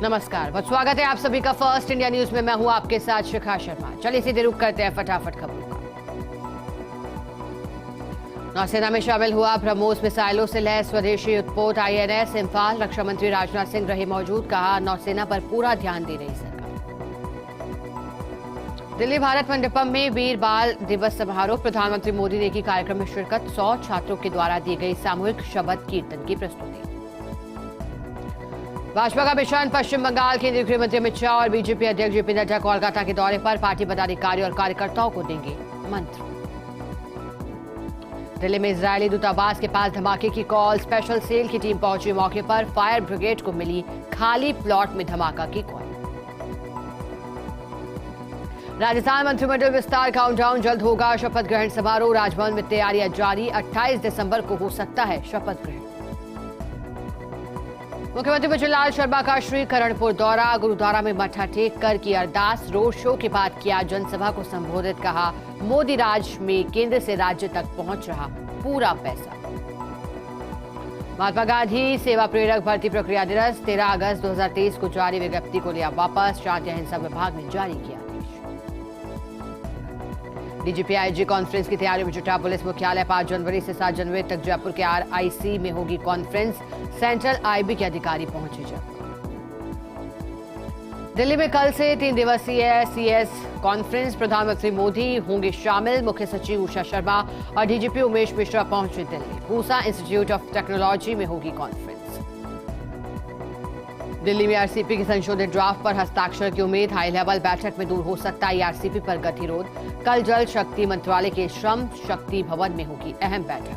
नमस्कार, बहुत स्वागत है आप सभी का फर्स्ट इंडिया न्यूज में। मैं हूं आपके साथ शिखा शर्मा। चलिए सीधे रुक करते हैं फटाफट खबरों का। नौसेना में शामिल हुआ ब्रह्मोस मिसाइलों से लैस स्वदेशी उत्पोत INS इंफाल। रक्षा मंत्री राजनाथ सिंह रहे मौजूद, कहा नौसेना पर पूरा ध्यान दे रही सरकार। दिल्ली भारत मंडपम में वीर बाल दिवस समारोह, प्रधानमंत्री मोदी ने की कार्यक्रम में शिरकत। 100 छात्रों के द्वारा दी गई सामूहिक शबद कीर्तन की प्रस्तुति। भाजपा का मिशन पश्चिम बंगाल, केंद्रीय गृह मंत्री अमित शाह और बीजेपी अध्यक्ष जेपी नड्डा कोलकाता के दौरे पर पार्टी पदाधिकारियों और कार्यकर्ताओं को देंगे मंत्र। दिल्ली में इजरायली दूतावास के पास धमाके की कॉल, स्पेशल सेल की टीम पहुंची मौके पर। फायर ब्रिगेड को मिली खाली प्लॉट में धमाका की कॉल। राजस्थान मंत्रिमंडल विस्तार काउंटडाउन जल्द होगा, शपथ ग्रहण समारोह। राजभवन में तैयारियां जारी, 28 दिसंबर को हो सकता है शपथ ग्रहण। मुख्यमंत्री भजनलाल शर्मा का श्री करणपुर दौरा, गुरुद्वारा में मत्था टेक कर की अरदास। रोड शो के बाद किया जनसभा को संबोधित, कहा मोदी राज में केंद्र से राज्य तक पहुंच रहा पूरा पैसा। महात्मा गांधी सेवा प्रेरक भर्ती प्रक्रिया दिवस, 13 अगस्त 2023 को जारी विज्ञप्ति को लिया वापस। शांति अहिंसा विभाग ने जारी किया आदेश। डीजीपी IG कॉन्फ्रेंस की तैयारी में जुटा पुलिस मुख्यालय। 5 जनवरी से 7 जनवरी तक जयपुर के RIC में होगी कॉन्फ्रेंस। सेंट्रल IB के अधिकारी पहुंचे जयपुर। दिल्ली में कल से 3 दिवसीय CS कॉन्फ्रेंस, प्रधानमंत्री मोदी होंगे शामिल। मुख्य सचिव उषा शर्मा और DGP उमेश मिश्रा पहुंचे Delhi. Pusa institute of technology में होगी कॉन्फ्रेंस। दिल्ली में RCP की संशोधित ड्राफ्ट पर हस्ताक्षर की उम्मीद। हाई लेवल बैठक में दूर हो सकता है RCP पर गतिरोध। कल जल शक्ति मंत्रालय के श्रम शक्ति भवन में होगी अहम बैठक।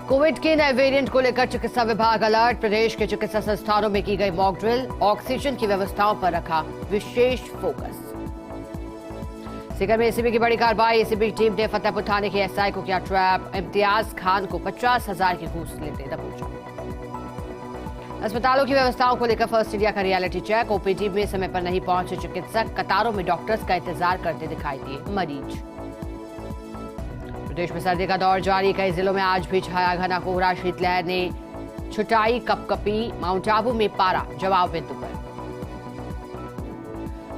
कोविड के नए वेरिएंट को लेकर चिकित्सा विभाग अलर्ट, प्रदेश के चिकित्सा संस्थानों में की गई मॉक ड्रिल। ऑक्सीजन की व्यवस्थाओं पर रखा विशेष फोकस। सीकर में ACB की बड़ी कार्रवाई, ACB टीम ने फतेहपुर थाने के SI को किया ट्रैप। इम्तियाज खान को 50,000 की घूस लेते दबोचा। अस्पतालों की व्यवस्थाओं को लेकर फर्स्ट इंडिया का रियलिटी चेक। OPD में समय पर नहीं पहुंचे चिकित्सक, कतारों में डॉक्टर्स का इंतजार करते दिखाई दिए मरीज। प्रदेश में सर्दी का दौर जारी, कई जिलों में आज भी छाया घना कोहरा। शीतलहर ने छुटाई कपकपी, माउंट आबू में पारा जवाब बिंदु पर।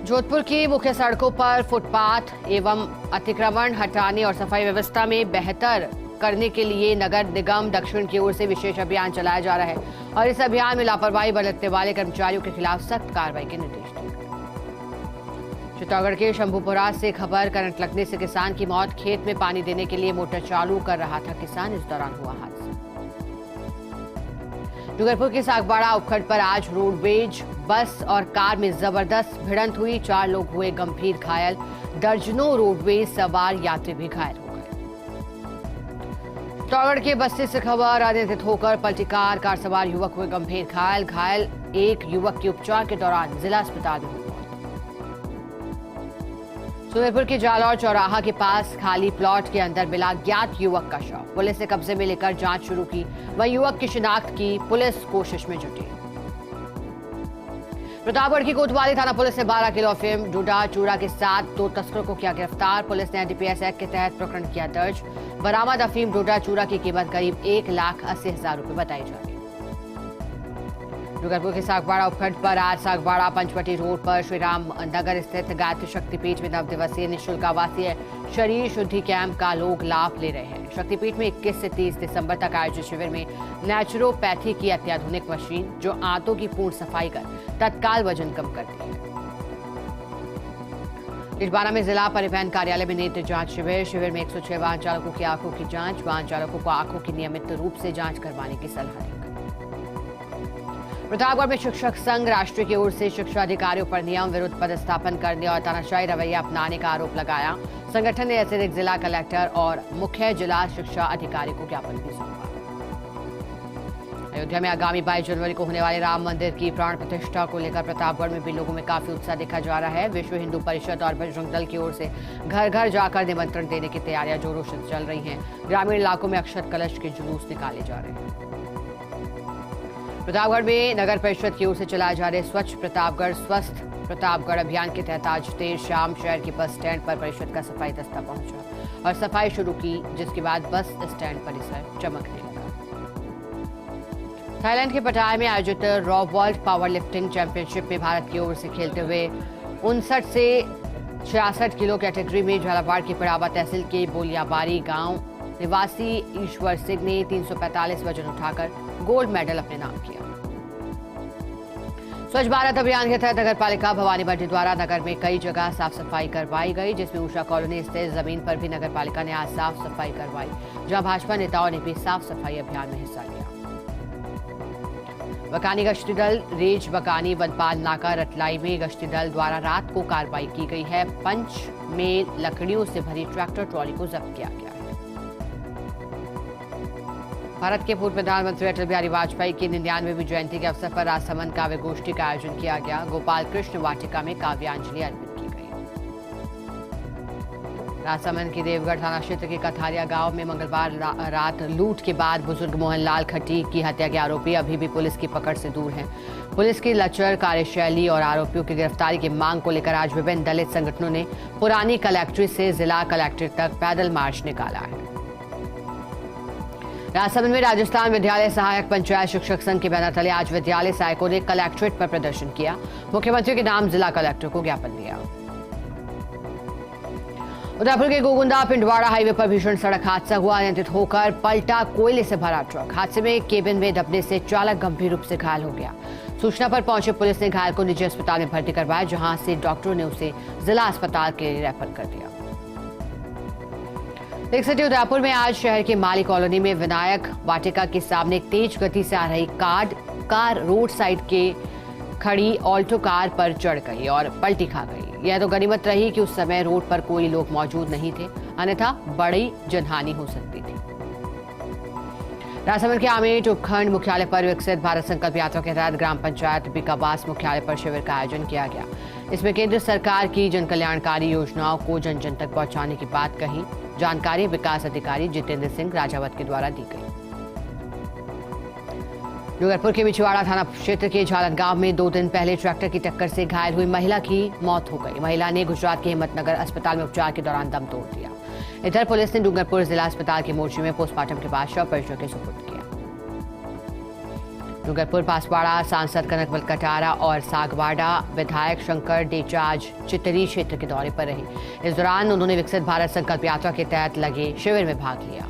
जोधपुर की मुख्य सड़कों पर फुटपाथ एवं अतिक्रमण हटाने और सफाई व्यवस्था में बेहतर करने के लिए नगर निगम दक्षिण की ओर से विशेष अभियान चलाया जा रहा है और इस अभियान में लापरवाही बरतने वाले कर्मचारियों के खिलाफ सख्त कार्रवाई के निर्देश दिए गए। चित्तौड़गढ़ के शंभुपुरा से खबर, करंट लगने से किसान की मौत। खेत में पानी देने के लिए मोटर चालू कर रहा था किसान, इस दौरान हुआ हादसा। डूंगरपुर के सागबाड़ा उपखंड पर आज रोडवेज बस और कार में जबरदस्त भिड़ंत हुई। 4 लोग हुए गंभीर घायल, दर्जनों रोडवेज सवार यात्री भी घायल हो गए। चित्तौड़गढ़ के बस्ती से खबर, अनियंत्रित होकर पलटी कार सवार युवक हुए गंभीर घायल। एक युवक की उपचार के दौरान जिला अस्पताल में हुई मौत। सुमेरपुर के जालौर चौराहा के पास खाली प्लॉट के अंदर मिला ज्ञात युवक का शव। पुलिस ने कब्जे में लेकर जांच शुरू की। वहीं युवक की शिनाख्त की पुलिस कोशिश में जुटी। प्रतापगढ़ की कोतवाली थाना पुलिस ने 12 किलो अफीम, डोडा चूड़ा के साथ 2 तस्करों को किया गिरफ्तार। पुलिस ने NDPS एक्ट के तहत प्रकरण किया दर्ज। बरामद अफीम डोडा चूड़ा की कीमत करीब 1,80,000 रुपए बताई जा रही है। डूंगरपुर के सागबाड़ा उपखंड पर आज सागबाड़ा पंचवटी रोड पर श्रीराम नगर स्थित गायत्री शक्तिपीठ में 9 दिवसीय निःशुल्क आवासीय शरीर शुद्धि कैंप का लोग लाभ ले रहे हैं। शक्तिपीठ में 21 से 30 दिसंबर तक आयोजित शिविर में नेचुरोपैथी की अत्याधुनिक मशीन, जो आंतों की पूर्ण सफाई कर तत्काल वजन कम करती है। इजबारा में जिला परिवहन कार्यालय में नेत्र जांच शिविर में 106 वाहन चालकों की आंखों की जांच। वाहन चालकों को आंखों की नियमित रूप से जांच करवाने की सलाह दी। प्रतापगढ़ में शिक्षक संघ राष्ट्रीय की ओर से शिक्षा अधिकारियों पर नियम विरुद्ध पदस्थापन करने और तानाशाही रवैया अपनाने का आरोप लगाया। संगठन ने अतिरिक्त जिला कलेक्टर और मुख्य जिला शिक्षा अधिकारी को ज्ञापन भी सौंपा। अयोध्या में आगामी 22 जनवरी को होने वाले राम मंदिर की प्राण प्रतिष्ठा को लेकर प्रतापगढ़ में भी लोगों में काफी उत्साह देखा जा रहा है। विश्व हिंदू परिषद और बजरंग दल की ओर से घर घर जाकर निमंत्रण देने की तैयारियां जोरों से चल रही हैं। ग्रामीण इलाकों में अक्षत कलश के जुलूस निकाले जा रहे हैं। प्रतापगढ़ में नगर परिषद की ओर से चलाए जा रहे स्वच्छ प्रतापगढ़ स्वस्थ प्रतापगढ़ अभियान के तहत आज देर शाम शहर के बस स्टैंड पर परिषद का सफाई दस्ता पहुंचा और सफाई शुरू की, जिसके बाद बस स्टैंड परिसर चमकने लगा। थाईलैंड के पटाया में आयोजित raw world power lifting championship में भारत की ओर से खेलते हुए 59 से 66 किलो कैटेगरी में झालावाड़ के पड़ावा तहसील के बोलियाबारी गांव निवासी ईश्वर सिंह ने 345 वजन उठाकर गोल्ड मेडल अपने नाम किया। स्वच्छ भारत अभियान के तहत नगर पालिका भवानी मंडी द्वारा नगर में कई जगह साफ सफाई करवाई गई, जिसमें उषा कॉलोनी स्थित जमीन पर भी नगर पालिका ने आज साफ सफाई करवाई, जहां भाजपा नेताओं ने भी साफ सफाई अभियान में हिस्सा लिया। बकानी गश्ती दल रेज बकानी वनपाल नाका रतलाई में गश्ती दल द्वारा रात को कार्रवाई की गई है। पंच में लकड़ियों से भरी ट्रैक्टर ट्रॉली को जब्त किया गया है। भारत के पूर्व प्रधानमंत्री अटल बिहारी वाजपेयी की 99वीं जयंती के अवसर पर राजसमंद काव्य गोष्ठी का आयोजन किया गया। गोपाल कृष्ण वाटिका में काव्यांजलि अर्पित की गई। राजसमंद की देवगढ़ थाना क्षेत्र के कथारिया गांव में मंगलवार रात लूट के बाद बुजुर्ग मोहनलाल खट्टी की हत्या के आरोपी अभी भी पुलिस की पकड़ से दूर हैं। पुलिस की लचर कार्यशैली और आरोपियों की गिरफ्तारी की मांग को लेकर आज विभिन्न दलित संगठनों ने पुरानी कलेक्ट्रेट से जिला कलेक्ट्रेट तक पैदल मार्च निकाला है। राजसमंद में राजस्थान विद्यालय सहायक पंचायत शिक्षक संघ के बैनर तले आज विद्यालय सहायकों ने कलेक्ट्रेट पर प्रदर्शन किया। मुख्यमंत्री के नाम जिला कलेक्टर को ज्ञापन दिया। उदयपुर के गोगुंदा पिंडवाड़ा हाईवे पर भीषण सड़क हादसा हुआ। अनियंत्रित होकर पलटा कोयले से भरा ट्रक। हादसे में केबिन में दबने से चालक गंभीर रूप से घायल हो गया। सूचना पर पहुंचे पुलिस ने घायल को निजी अस्पताल में भर्ती करवाया, जहां से डॉक्टरों ने उसे जिला अस्पताल के लिए रेफर कर दिया। लेक सिटी उदयपुर में आज शहर के माली कॉलोनी में विनायक वाटिका के सामने एक तेज गति से आ रही कार रोड साइड के खड़ी ऑल्टो कार पर चढ़ गई और पलटी खा गई। यह तो गनीमत रही कि उस समय रोड पर कोई लोग मौजूद नहीं थे, अन्यथा बड़ी जनहानि हो सकती थी। राजसमंद के आमेट उपखंड मुख्यालय पर विकसित भारत संकल्प यात्रा के तहत ग्राम पंचायत बिकाबास मुख्यालय पर शिविर का आयोजन किया गया। इसमें केंद्र सरकार की जन कल्याणकारी योजनाओं को जन जन तक पहुंचाने की बात कही। जानकारी विकास अधिकारी जितेंद्र सिंह राजावत के द्वारा दी गई। डूंगरपुर के बिछवाड़ा थाना क्षेत्र के झालन गांव में 2 दिन पहले ट्रैक्टर की टक्कर से घायल हुई महिला की मौत हो गई। महिला ने गुजरात के हिम्मतनगर अस्पताल में उपचार के दौरान दम तोड़ दिया। इधर पुलिस ने डूंगरपुर जिला अस्पताल के मोर्चे में पोस्टमार्टम के बाद शव परिजनों के सुपुर्द किया। डूंगरपुर पासवाड़ा सांसद कनकमल कटारा और सागवाड़ा विधायक शंकर डेचा आज चितरी क्षेत्र के दौरे पर रहे। इस दौरान उन्होंने विकसित भारत संकल्प यात्रा के तहत लगे शिविर में भाग लिया।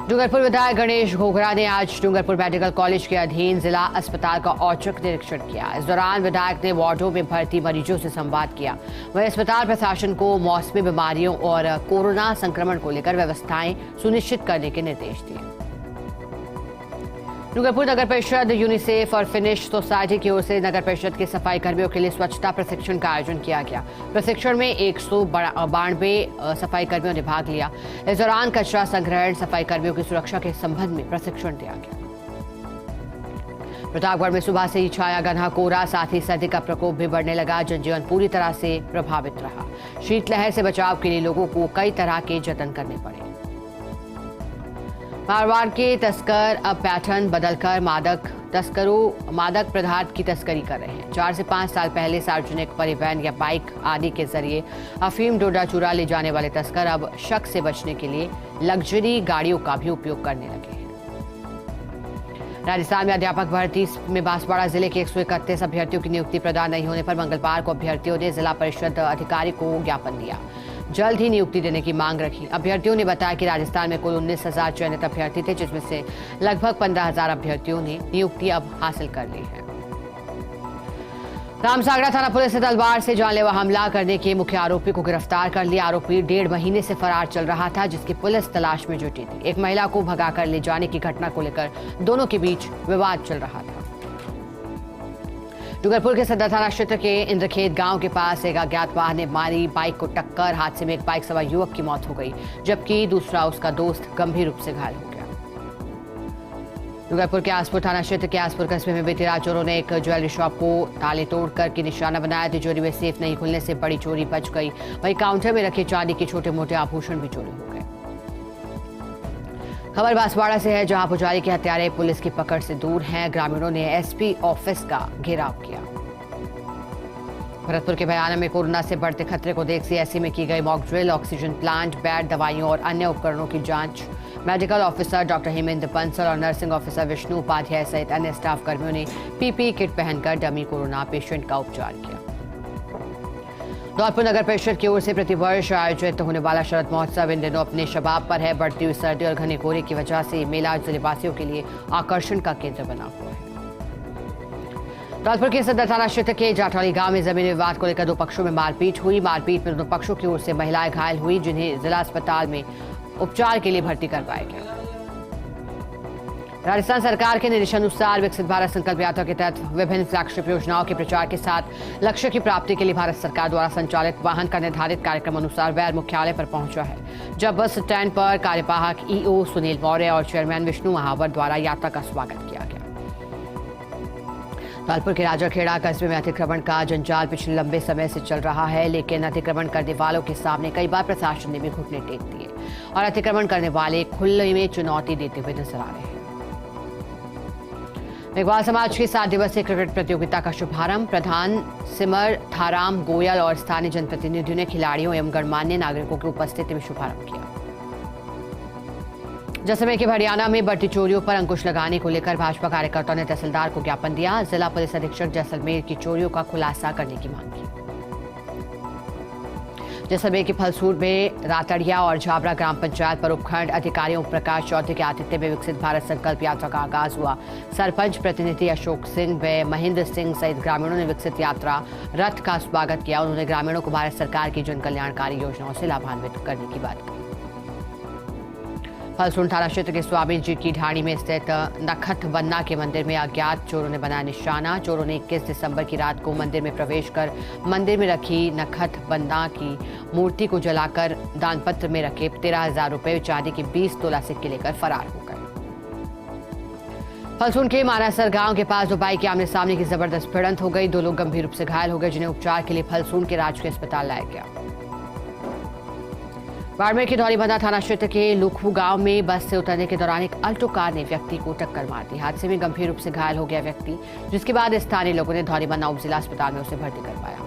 डूंगरपुर विधायक गणेश घोघरा ने आज डूंगरपुर मेडिकल कॉलेज के अधीन जिला अस्पताल का औचक निरीक्षण किया। इस दौरान विधायक ने वार्डों में भर्ती मरीजों से संवाद किया। वहीं अस्पताल प्रशासन को मौसमी बीमारियों और कोरोना संक्रमण को लेकर व्यवस्थाएं सुनिश्चित करने के निर्देश दिए। डूंगरपुर नगर परिषद यूनिसेफ और फिनिश सोसाइटी की ओर से नगर परिषद के सफाई कर्मियों के लिए स्वच्छता प्रशिक्षण का आयोजन किया गया। प्रशिक्षण में 192 सफाई कर्मियों ने भाग लिया। इस दौरान कचरा संग्रहण, सफाई कर्मियों की सुरक्षा के संबंध में प्रशिक्षण दिया गया। प्रतापगढ़ में सुबह से ही छाया घना कोहरा, साथ ही सर्दी का प्रकोप भी बढ़ने लगा। जनजीवन पूरी तरह से प्रभावित रहा। शीतलहर से बचाव के लिए लोगों को कई तरह के जतन करने पड़े। मारवाड़ के तस्कर अब पैटर्न बदलकर मादक पदार्थ की तस्करी कर रहे हैं। 4 से 5 साल पहले सार्वजनिक परिवहन या बाइक आदि के जरिए अफीम डोडा चूरा ले जाने वाले तस्कर अब शक से बचने के लिए लग्जरी गाड़ियों का भी उपयोग करने लगे हैं। राजस्थान में अध्यापक भर्ती में बांसवाड़ा जिले के 131 अभ्यर्थियों की नियुक्ति प्रदान नहीं होने पर मंगलवार को अभ्यर्थियों ने जिला परिषद अधिकारी को ज्ञापन दिया। जल्द ही नियुक्ति देने की मांग रखी। अभ्यर्थियों ने बताया कि राजस्थान में कुल 19,000 चयनित अभ्यर्थी थे, जिसमें से लगभग 15,000 अभ्यर्थियों ने नियुक्ति अब हासिल कर ली है। रामसागरा थाना पुलिस ने तलवार से जानलेवा हमला करने के मुख्य आरोपी को गिरफ्तार कर लिया। आरोपी 1.5 महीने से फरार चल रहा था, जिसकी पुलिस तलाश में जुटी थी। एक महिला को भगाकर ले जाने की घटना को लेकर दोनों के बीच विवाद चल रहा था। डूंगरपुर के सदर थाना क्षेत्र के इंद्रखेत गांव के पास एक अज्ञात वाहन ने मारी बाइक को टक्कर। हादसे में एक बाइक सवार युवक की मौत हो गई, जबकि दूसरा उसका दोस्त गंभीर रूप से घायल हो गया। डूंगरपुर के आसपुर थाना क्षेत्र के आसपुर कस्बे में बीती रात चोरों ने एक ज्वेलरी शॉप को ताले तोड़कर के निशाना बनाया। तिजोरी में सेफ नहीं खुलने से बड़ी चोरी बच गई। वहीं काउंटर में रखे चांदी के छोटे मोटे आभूषण भी चोरी हो गए। खबर बांसवाड़ा से है, जहां पुजारी के हत्यारे पुलिस की पकड़ से दूर हैं। ग्रामीणों ने एसपी ऑफिस का घेराव किया। भरतपुर के बयाना में कोरोना से बढ़ते खतरे को देख सीएससी में की गई mock drill, oxygen plant, bed, दवाइयों और अन्य उपकरणों की जांच। Medical officer doctor Hemendra Bansal और नर्सिंग ऑफिसर विष्णु उपाध्याय सहित अन्य स्टाफ कर्मियों ने पीपीई किट पहनकर डमी कोरोना पेशेंट का उपचार किया। धौलपुर नगर परिषद की ओर से प्रतिवर्ष आयोजित होने वाला शरद महोत्सव इन दिनों अपने शबाब पर है। बढ़ती हुई सर्दी और घने कोहरे की वजह से मेला जिलेवासियों के लिए आकर्षण का केंद्र बना हुआ है। धौलपुर के सदर थाना क्षेत्र के जाटौली गांव में जमीन विवाद को लेकर दो पक्षों में मारपीट हुई। मारपीट में दोनों पक्षों की ओर से महिलाएं घायल हुई, जिन्हें जिला अस्पताल में उपचार के लिए भर्ती करवाया गया। राजस्थान सरकार के निर्देशानुसार विकसित भारत संकल्प यात्रा के तहत विभिन्न फ्लैगशिप योजनाओं के प्रचार के साथ लक्ष्य की प्राप्ति के लिए भारत सरकार द्वारा संचालित वाहन का निर्धारित कार्यक्रम अनुसार वैर मुख्यालय पर पहुंचा है, जब बस स्टैंड पर कार्यवाहक ईओ सुनील मौर्य और चेयरमैन विष्णु महावर द्वारा यात्रा का स्वागत किया गया। धौलपुर के राजाखेड़ा कस्बे में अतिक्रमण का जंजाल पिछले लंबे समय से चल रहा है, लेकिन अतिक्रमण करने वालों के सामने कई बार प्रशासन ने भी घुटने टेक दिए और अतिक्रमण करने वाले खुले में चुनौती देते हुए नजर आ रहे हैं। मेघवाल समाज की 7 दिवसीय क्रिकेट प्रतियोगिता का शुभारंभ प्रधान सिमर थाराम गोयल और स्थानीय जनप्रतिनिधियों ने खिलाड़ियों एवं गणमान्य नागरिकों की उपस्थिति में शुभारंभ किया। जैसलमेर के हरियाणा में बढ़ती चोरियों पर अंकुश लगाने को लेकर भाजपा कार्यकर्ताओं ने तहसीलदार को ज्ञापन दिया। जिला पुलिस अधीक्षक जैसलमेर की चोरियों का खुलासा करने की मांग की। जैसलमेर के फलसूर में रातड़िया और झाबरा ग्राम पंचायत पर उपखंड अधिकारियों प्रकाश चौधरी के आतिथ्य में विकसित भारत संकल्प यात्रा का आगाज हुआ। सरपंच प्रतिनिधि अशोक सिंह व महेंद्र सिंह सहित ग्रामीणों ने विकसित यात्रा रथ का स्वागत किया। उन्होंने ग्रामीणों को भारत सरकार की जन कल्याणकारी योजनाओं से लाभान्वित करने की बात कही। फलसूर थाना क्षेत्र के स्वामी जी की ढाणी में स्थित नखत बन्ना के मंदिर में अज्ञात चोरों ने बनाया निशाना। चोरों ने 21 दिसंबर की रात को मंदिर में प्रवेश कर मंदिर में रखी नखत बन्ना की मूर्ति को जलाकर दानपत्र में रखे 13,000 रुपए चांदी के 20 तोला सिक्के लेकर फरार हो गए। फलसूर के मानासर गांव के पास दो बाइक के आमने सामने की जबरदस्त भिड़ंत हो गई। 2 लोग गंभीर रूप से घायल हो गए, जिन्हें उपचार के लिए फलसूर के राजकीय अस्पताल लाया गया। बाड़मेर के धौलीबंधा थाना क्षेत्र के लुखू गांव में बस से उतरने के दौरान एक अल्टो कार ने व्यक्ति को टक्कर मार दी। हादसे में गंभीर रूप से घायल हो गया व्यक्ति, जिसके बाद स्थानीय लोगों ने धौलीबंधा उप जिला अस्पताल में उसे भर्ती करवाया।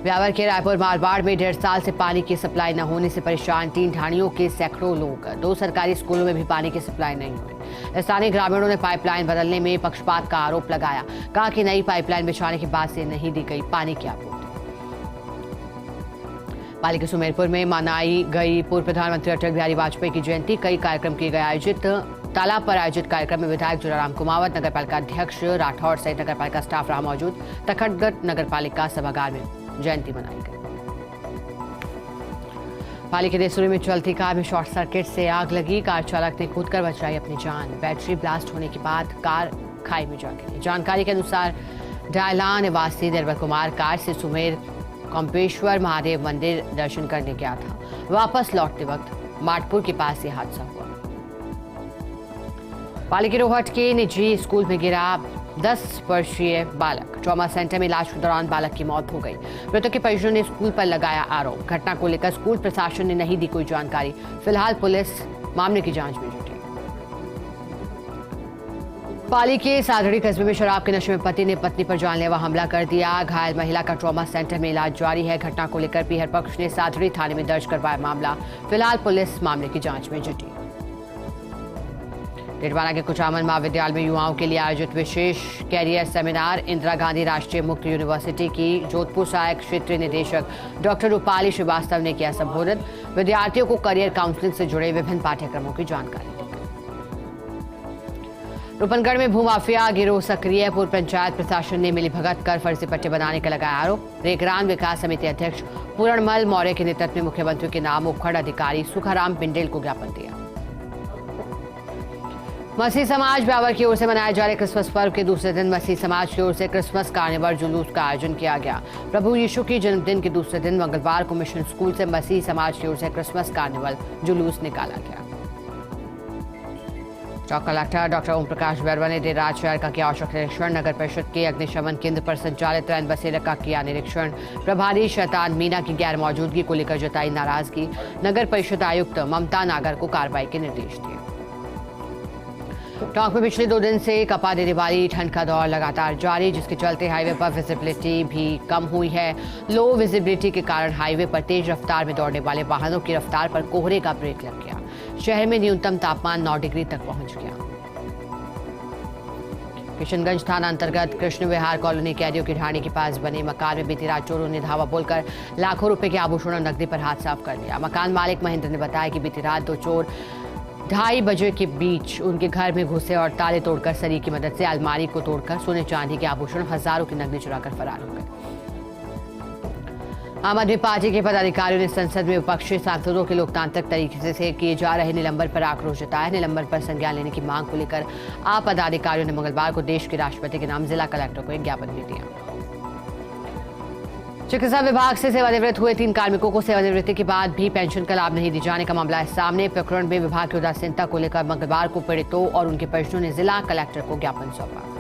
ब्यावर के रायपुर मारवाड़ में 1.5 साल से पानी की सप्लाई न होने से परेशान 3 ढाणियों के सैकड़ों लोग। 2 सरकारी स्कूलों में भी पानी की सप्लाई नहीं हुई। स्थानीय ग्रामीणों ने पाइपलाइन बदलने में पक्षपात का आरोप लगाया। कहा कि नई पाइपलाइन बिछाने के बाद से नहीं दी गई पानी की आपूर्ति। पाली के सुमेरपुर में मनाई गई पूर्व प्रधानमंत्री अटल बिहारी वाजपेयी की जयंती। कई कार्यक्रम किए गए आयोजित। तालाब पर आयोजित कार्यक्रम में विधायक जुलाराम कुमावत, नगरपालिका अध्यक्ष राठौर सहित नगरपालिका स्टाफ रहा मौजूद। तखतगढ़ नगरपालिका सभागार में जयंती मनाई गई। पाली के देसुरी में चलती कार में शॉर्ट सर्किट से आग लगी। कार चालक ने कूदकर बचाई अपनी जान। बैटरी ब्लास्ट होने के बाद कार खाई में जा गिरी। जानकारी के अनुसार डायला निवासी निर्मल कुमार कार से सुमेर कंपेश्वर महादेव मंदिर दर्शन करने गया था। वापस लौटते वक्त माटपुर के पास यह हादसा हुआ। पाली के रोहट के निजी स्कूल में गिरा 10 वर्षीय बालक। ट्रॉमा सेंटर में इलाज के दौरान बालक की मौत हो गई। मृतक के परिजनों ने स्कूल पर लगाया आरोप। घटना को लेकर स्कूल प्रशासन ने नहीं दी कोई जानकारी। फिलहाल पुलिस मामले की जांच में जुटी। पाली के साधड़ी कस्बे में शराब के नशे में पति ने पत्नी पर जानलेवा हमला कर दिया। घायल महिला का ट्रॉमा सेंटर में इलाज जारी है। घटना को लेकर पीहर पक्ष ने साधड़ी थाने में दर्ज करवाया मामला। फिलहाल पुलिस मामले की जांच में जुटी। टिटवाना के कुचामन महाविद्यालय में युवाओं के लिए आयोजित विशेष कैरियर सेमिनार। इंदिरा गांधी राष्ट्रीय मुक्त यूनिवर्सिटी की जोधपुर सहायक क्षेत्रीय निदेशक डॉक्टर रूपाली श्रीवास्तव ने किया संबोधित। विद्यार्थियों को करियर काउंसलिंग से जुड़े विभिन्न पाठ्यक्रमों की जानकारी। रूपनगढ़ में भूमाफिया गिरोह सक्रिय। पूर्व पंचायत प्रशासन ने मिलीभगत कर फर्जी पट्टे बनाने का लगाया आरोप। रेगरान विकास समिति अध्यक्ष पूरणमल मौर्य के नेतृत्व में मुख्यमंत्री के नाम उपखंड अधिकारी सुखाराम पिंडेल को ज्ञापन दिया। मसीह समाज ब्यावर की ओर से मनाए जा रहे क्रिसमस पर्व के दूसरे दिन मसीह समाज की ओर से क्रिसमस कार्निवल जुलूस का आयोजन किया गया। प्रभु यीशु की जन्मदिन के दूसरे दिन मंगलवार को मिशन स्कूल से मसीह समाज की ओर से क्रिसमस कार्निवल जुलूस निकाला गया। चौक कलेक्टर डॉक्टर ओम प्रकाश बैरवा ने देर रात शहर का किया औचक निरीक्षण। नगर परिषद के अग्निशमन केंद्र पर संचालित रैन बसेरा का किया निरीक्षण। प्रभारी शैतान मीना की गैर मौजूदगी को लेकर जताई नाराजगी। नगर परिषद आयुक्त ममता नागर को कार्रवाई के निर्देश दिए। टोंक में पिछले 2 दिन से कपा देने वाली ठंड का दौर लगातार जारी, जिसके चलते हाईवे पर विजिबिलिटी भी कम हुई है। लो विजिबिलिटी के कारण हाईवे पर तेज रफ्तार में दौड़ने वाले वाहनों की रफ्तार पर कोहरे का ब्रेक लग गया। शहर में न्यूनतम तापमान 9 डिग्री तक पहुंच गया। किशनगंज थाना अंतर्गत कृष्ण विहार कॉलोनी कैदियों की ढाणी के पास बने मकान में बीती रात चोरों ने धावा बोलकर लाखों रुपए के आभूषण और नकदी पर हाथ साफ कर लिया। मकान मालिक महेंद्र ने बताया कि बीती रात 2 चोर 2:30 बजे के बीच उनके घर में घुसे और ताले तोड़कर सरी की मदद से अलमारी को तोड़कर सोने चांदी के आभूषण हजारों की नकदी चुराकर फरार हो गए। आम आदमी पार्टी के पदाधिकारियों ने संसद में विपक्षी सांसदों के लोकतांत्रिक तरीके से किए जा रहे निलंबन पर आक्रोश जताया। निलंबन पर संज्ञान लेने की मांग को लेकर आप पदाधिकारियों ने मंगलवार को देश के राष्ट्रपति के नाम जिला कलेक्टर को एक ज्ञापन भी दिया। चिकित्सा विभाग से सेवानिवृत्त हुए 3 कार्मिकों को सेवानिवृत्ति के बाद भी पेंशन का लाभ नहीं दिए जाने का मामला है सामने। प्रकरण में विभाग की उदासीनता को लेकर मंगलवार को पीड़ितों और उनके परिजनों ने जिला कलेक्टर को ज्ञापन सौंपा।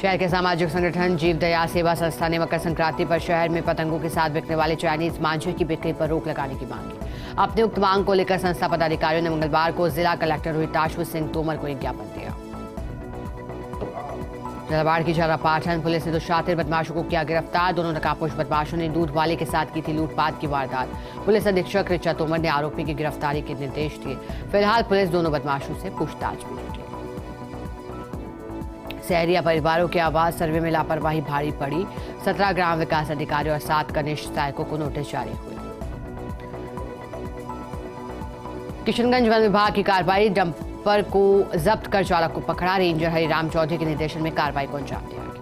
शहर के सामाजिक संगठन जीव दया सेवा संस्था ने मकर संक्रांति पर शहर में पतंगों के साथ बिकने वाले चाइनीज मांझे की बिक्री पर रोक लगाने की मांग की। अपने उक्त मांग को लेकर संस्था पदाधिकारियों ने मंगलवार को जिला कलेक्टर रोहिताशु सिंह तोमर को एक ज्ञापन दिया। झालावाड़ की झालापाटन पुलिस ने 2 शातिर बदमाशों को किया गिरफ्तार। दोनों नकाबपोश बदमाशों ने दूध वाले के साथ की थी लूटपाट की वारदात। पुलिस अधीक्षक ऋचा तोमर ने आरोपी की गिरफ्तारी के निर्देश दिए। फिलहाल पुलिस दोनों बदमाशों से पूछताछ में जुटी है। सहरिया परिवारों के आवास सर्वे में लापरवाही भारी पड़ी। 17 ग्राम विकास अधिकारी और 7 कनिष्ठ सहायकों को नोटिस जारी हुए। किशनगंज वन विभाग की कार्रवाई, डंपर को जब्त कर चालक को पकड़ा। रेंजर हरिराम चौधरी के निर्देशन में कार्रवाई को अंजाम दिया गया।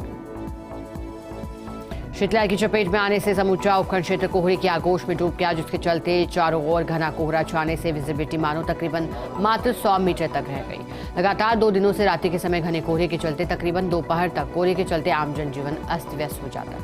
शीतलहर की चपेट में आने से समूचा उपखंड क्षेत्र कोहरे की आगोश में डूब गया, जिसके चलते चारों ओर घना कोहरा छाने से विजिबिलिटी मानो तकरीबन मात्र 100 मीटर तक रह गई। लगातार 2 दिनों से रात्रि के समय घने कोहरे के चलते तकरीबन दोपहर तक कोहरे के चलते आम जनजीवन अस्त व्यस्त हो जाता है।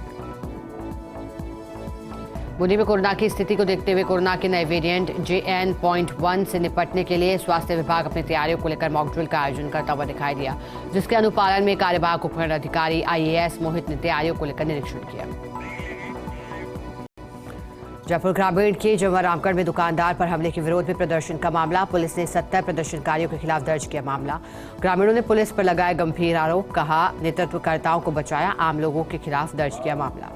बूंदी में कोरोना की स्थिति को देखते हुए कोरोना के नए वेरिएंट JN.1 से निपटने के लिए स्वास्थ्य विभाग अपनी तैयारियों को लेकर मॉक ड्रिल का आयोजन करता हुआ दिखाई दिया, जिसके अनुपालन में कार्यवाहक उपखंड अधिकारी IAS मोहित ने तैयारियों को लेकर निरीक्षण किया। जयपुर ग्रामीण के जवारामगढ़ में दुकानदार पर हमले के विरोध में प्रदर्शन का मामला, पुलिस ने 70 प्रदर्शनकारियों के खिलाफ दर्ज किया मामला। ग्रामीणों ने पुलिस पर लगाए गंभीर आरोप, कहा नेतृत्वकर्ताओं को बचाया, आम लोगों के खिलाफ दर्ज किया मामला।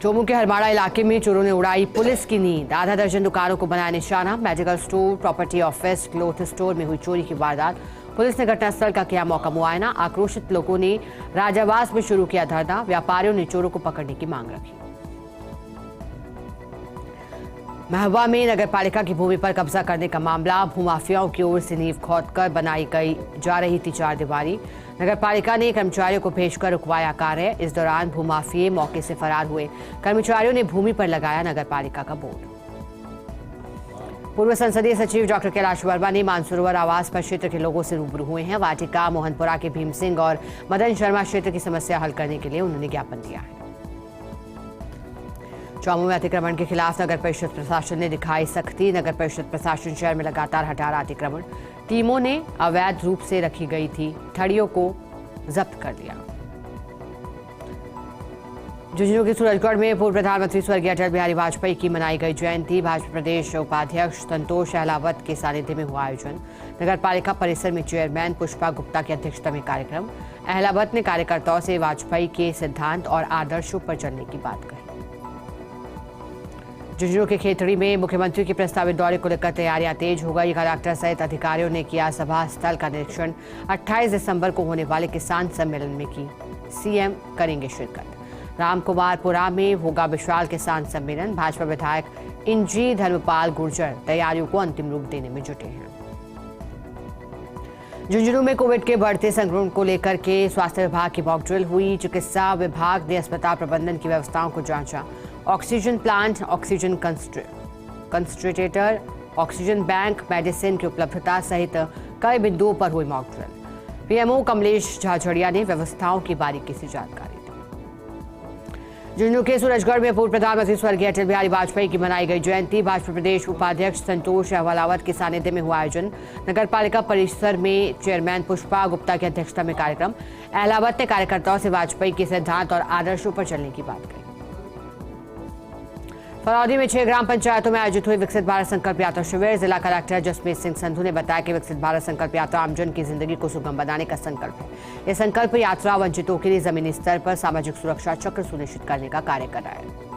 चोमू के हरमाड़ा इलाके में चोरों ने उड़ाई पुलिस की नींद, आधा दर्जन दुकानों को बनाया निशाना। Medical store, property office, cloth store में हुई चोरी की वारदात। पुलिस ने घटनास्थल का किया मौका मुआयना। आक्रोशित लोगों ने राजावास में शुरू किया धरना। व्यापारियों ने चोरों को पकड़ने की मांग रखी। महवा में नगरपालिका की भूमि पर कब्जा करने का मामला, भूमाफियाओं की ओर से नींव खोदकर बनाई जा रही थी 4 दीवारी। नगरपालिका ने कर्मचारियों को भेजकर रुकवाया कार्य। इस दौरान भूमाफिये मौके से फरार हुए। कर्मचारियों ने भूमि पर लगाया नगरपालिका का बोर्ड। पूर्व संसदीय सचिव डॉक्टर कैलाश वर्मा ने मानसरोवर आवास पर क्षेत्र के लोगों से रूबरू हुए हैं। वाटिका, मोहनपुरा के भीम सिंह और मदन शर्मा क्षेत्र की समस्या हल करने के लिए उन्होंने ज्ञापन दिया है। चौमू में अतिक्रमण के खिलाफ नगर परिषद प्रशासन ने दिखाई सख्ती। नगर परिषद प्रशासन शहर में लगातार हटा रहा अतिक्रमण। टीमों ने अवैध रूप से रखी गई थी ठड़ियों को जब्त कर लिया। झुंझुनू के सूरजगढ़ में पूर्व प्रधानमंत्री स्वर्गीय अटल बिहारी वाजपेयी की मनाई गई जयंती। भाजपा प्रदेश उपाध्यक्ष संतोष अहलावत के सानिध्य में हुआ आयोजन। नगर पालिका परिसर में चेयरमैन पुष्पा गुप्ता की अध्यक्षता में कार्यक्रम। अहलावत ने कार्यकर्ताओं से वाजपेयी के सिद्धांत और आदर्शों पर चलने की बात कही। झुंझुनू के खेतड़ी में मुख्यमंत्री के प्रस्तावित दौरे को लेकर तैयारियां तेज हो गई। कलेक्टर सहित अधिकारियों ने किया सभा स्थल का निरीक्षण। 28 दिसंबर को होने वाले किसान सम्मेलन में की सीएम करेंगे शिरकत। रामकुमारपुरा में होगा विशाल किसान सम्मेलन। भाजपा विधायक इंजी धर्मपाल गुर्जर तैयारियों को अंतिम रूप देने में जुटे हैं। झुंझुनू में कोविड के बढ़ते संक्रमण को लेकर के स्वास्थ्य विभाग की मॉक ड्रिल हुई। चिकित्सा विभाग ने अस्पताल प्रबंधन की व्यवस्थाओं को जांचा। Oxygen plant, oxygen concentrator, oxygen bank, medicine की उपलब्धता सहित कई बिंदुओं पर हुई mock drill. PMO Kamlesh Jhajharia ने व्यवस्थाओं की बारीकी से जानकारी दी। झुंझुनू के सूरजगढ़ में पूर्व प्रधानमंत्री स्वर्गीय अटल बिहारी वाजपेयी की मनाई गई जयंती। भाजपा प्रदेश उपाध्यक्ष संतोष अहलावत के सानिध्य में हुआ आयोजन। नगर पालिका परिसर में चेयरमैन पुष्पा गुप्ता की अध्यक्षता में कार्यक्रम। अहलावत ने कार्यकर्ताओं से वाजपेयी के सिद्धांत और आदर्शों पर चलने की बात कही। फरौदी में 6 ग्राम पंचायतों में आयोजित हुई विकसित भारत संकल्प यात्रा शिविर। जिला कलेक्टर जसमीत सिंह संधू ने बताया कि विकसित भारत संकल्प यात्रा आमजन की जिंदगी को सुगम बनाने का संकल्प है। यह संकल्प यात्रा वंचितों के लिए जमीनी स्तर पर सामाजिक सुरक्षा चक्र सुनिश्चित करने का कार्य कर रहा है।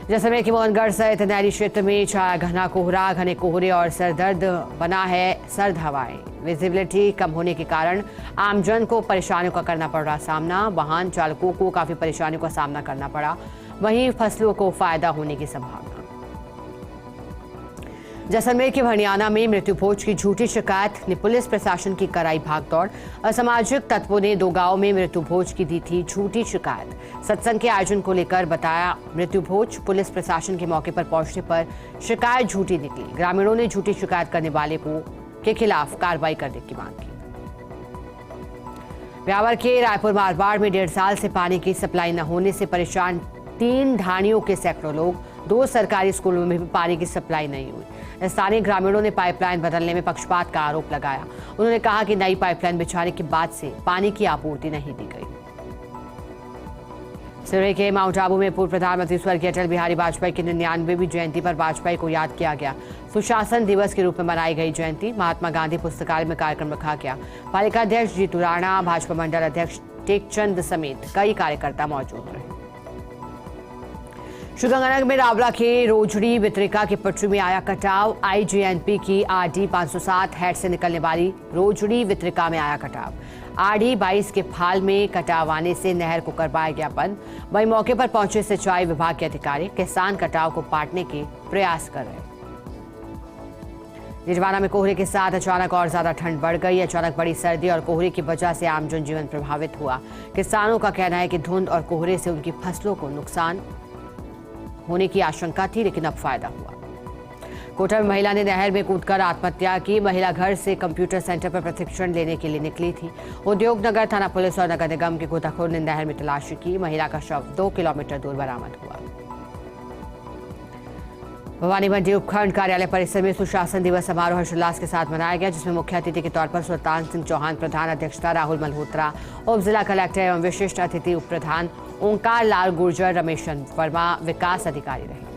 जैसलमेर के मोहनगढ़ सहित नहरी क्षेत्र में छाया घना कोहरा। घने कोहरे और सरदर्द बना है सर्द हवाएं। विजिबिलिटी कम होने के कारण आमजन को परेशानियों का करना पड़ रहा सामना। वाहन चालकों को काफी परेशानियों का सामना करना पड़ा। वहीं फसलों को फायदा होने की संभावना। जैसलमेर के भरनियाना में मृत्यु भोज की झूठी शिकायत ने पुलिस प्रशासन की कराई भागदौड़। असामाजिक तत्वों ने 2 गांवों में मृत्यु भोज की दी थी झूठी शिकायत। सत्संग के आयोजन को लेकर बताया मृत्यु भोज। पुलिस प्रशासन के मौके पर पहुंचने पर शिकायत झूठी निकली। ग्रामीणों ने झूठी शिकायत करने वाले के खिलाफ कार्रवाई करने की मांग की। ब्यावर के रायपुर मारवाड़ में 1.5 साल से पानी की सप्लाई न होने से परेशान 3 ढाणियों के सैकड़ों लोग। 2 सरकारी स्कूलों में भी पानी की सप्लाई नहीं हुई। स्थानीय ग्रामीणों ने पाइपलाइन बदलने में पक्षपात का आरोप लगाया। उन्होंने कहा कि नई पाइपलाइन बिछाने के बाद से पानी की आपूर्ति नहीं दी गई। सिरोही के माउंट आबू में पूर्व प्रधानमंत्री स्वर्गीय अटल बिहारी वाजपेयी की 99वीं जयंती पर वाजपेयी को याद किया गया। सुशासन दिवस के रूप में मनाई गई जयंती। महात्मा गांधी पुस्तकालय में कार्यक्रम रखा गया। पालिका अध्यक्ष जीतू राणा, भाजपा मंडल अध्यक्ष टेकचंद समेत कई कार्यकर्ता मौजूद रहे। श्रीगंगानगर में रावला के रोजड़ी वितरिका की पटरी में आया कटाव। आईजीएनपी की आरडी 507 हेड से निकलने वाली रोजड़ी वितरिका में आया कटाव। आरडी 22 के फाल में कटाव आने से नहर को करवाया गया बंद। वहीं मौके पर पहुंचे सिंचाई विभाग के अधिकारी किसान कटाव को पाटने के प्रयास कर रहे हैं। निजवाना में कोहरे के साथ अचानक और ज्यादा ठंड बढ़ गई। अचानक बड़ी सर्दी और कोहरे की वजह से आम जनजीवन प्रभावित हुआ। किसानों का कहना है कि धुंध और कोहरे से उनकी फसलों को नुकसान होने की आशंका थी, लेकिन अब फायदा हुआ। कोटा में महिला ने नहर में कूदकर आत्महत्या की। महिला घर से कंप्यूटर सेंटर पर प्रशिक्षण लेने के लिए निकली थी। उद्योग नगर थाना पुलिस और नगर निगम के गोताखोर ने नहर में तलाशी की। महिला का शव 2 किलोमीटर दूर बरामद हुआ। भवानी मंडी उपखंड कार्यालय परिसर में सुशासन दिवस समारोह हर्षोल्लास के साथ मनाया गया, जिसमें मुख्य अतिथि के तौर पर सुल्तान सिंह चौहान प्रधान अध्यक्षता, राहुल मल्होत्रा उप जिला कलेक्टर एवं विशिष्ट अतिथि उप प्रधान, ओंकार लाल गुर्जर, रमेश वर्मा विकास अधिकारी रहे।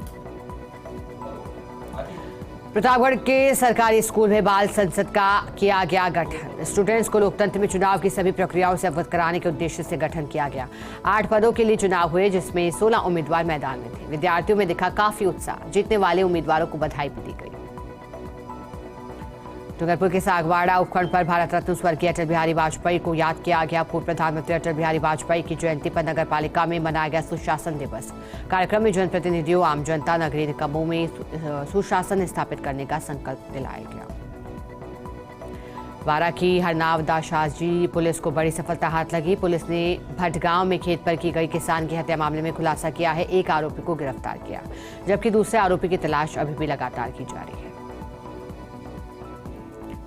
प्रतापगढ़ के सरकारी स्कूल में बाल संसद का किया गया गठन। स्टूडेंट्स को लोकतंत्र में चुनाव की सभी प्रक्रियाओं से अवगत कराने के उद्देश्य से गठन किया गया। 8 पदों के लिए चुनाव हुए, जिसमें 16 उम्मीदवार मैदान में थे। विद्यार्थियों में दिखा काफी उत्साह। जीतने वाले उम्मीदवारों को बधाई भी दी गई। डूंगरपुर के सागवाड़ा उपखंड पर भारत रत्न स्वर्गीय अटल बिहारी वाजपेयी को याद किया गया। पूर्व प्रधानमंत्री अटल बिहारी वाजपेयी की जयंती पर नगर पालिका में मनाया गया सुशासन दिवस। कार्यक्रम में जनप्रतिनिधियों, आम जनता, नगरीय निगमों में सुशासन स्थापित करने का संकल्प दिलाया गया। बारा की हरनाव दाशाजी पुलिस को बड़ी सफलता हाथ लगी। पुलिस ने भटगांव में खेत पर की गई किसान की हत्या मामले में खुलासा किया है। एक आरोपी को गिरफ्तार किया, जबकि दूसरे आरोपी की तलाश अभी भी लगातार की जा रही है।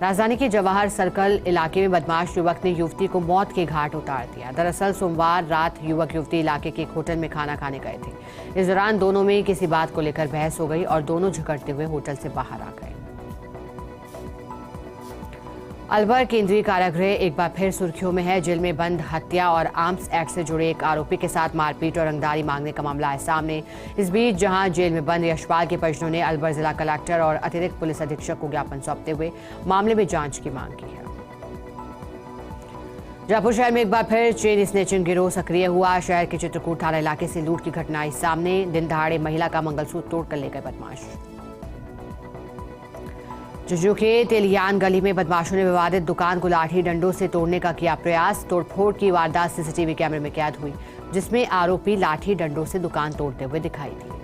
राजधानी के जवाहर सर्कल इलाके में बदमाश युवक ने युवती को मौत के घाट उतार दिया। दरअसल सोमवार रात युवक युवती इलाके के एक होटल में खाना खाने गए थे। इस दौरान दोनों में किसी बात को लेकर बहस हो गई और दोनों झगड़ते हुए होटल से बाहर आ गए। अलवर केंद्रीय कारागृह एक बार फिर सुर्खियों में है। जेल में बंद हत्या और आर्म्स एक्ट से जुड़े एक आरोपी के साथ मारपीट और रंगदारी मांगने का मामला आया सामने। इस बीच जहां जेल में बंद यशपाल के परिजनों ने अलवर जिला कलेक्टर और अतिरिक्त पुलिस अधीक्षक को ज्ञापन सौंपते हुए मामले में जांच की मांग की है। जयपुर शहर में एक बार फिर चेन स्नेचिंग गिरोह सक्रिय हुआ। शहर के चित्रकूट थाना इलाके से लूट की घटना आई सामने। दिन दहाड़े महिला का मंगलसूत्र तोड़कर ले गए बदमाश। जुजू के तेलियान गली में बदमाशों ने विवादित दुकान को लाठी डंडों से तोड़ने का किया प्रयास। तोड़फोड़ की वारदात सीसीटीवी कैमरे में कैद हुई, जिसमें आरोपी लाठी डंडों से दुकान तोड़ते हुए दिखाई दिए।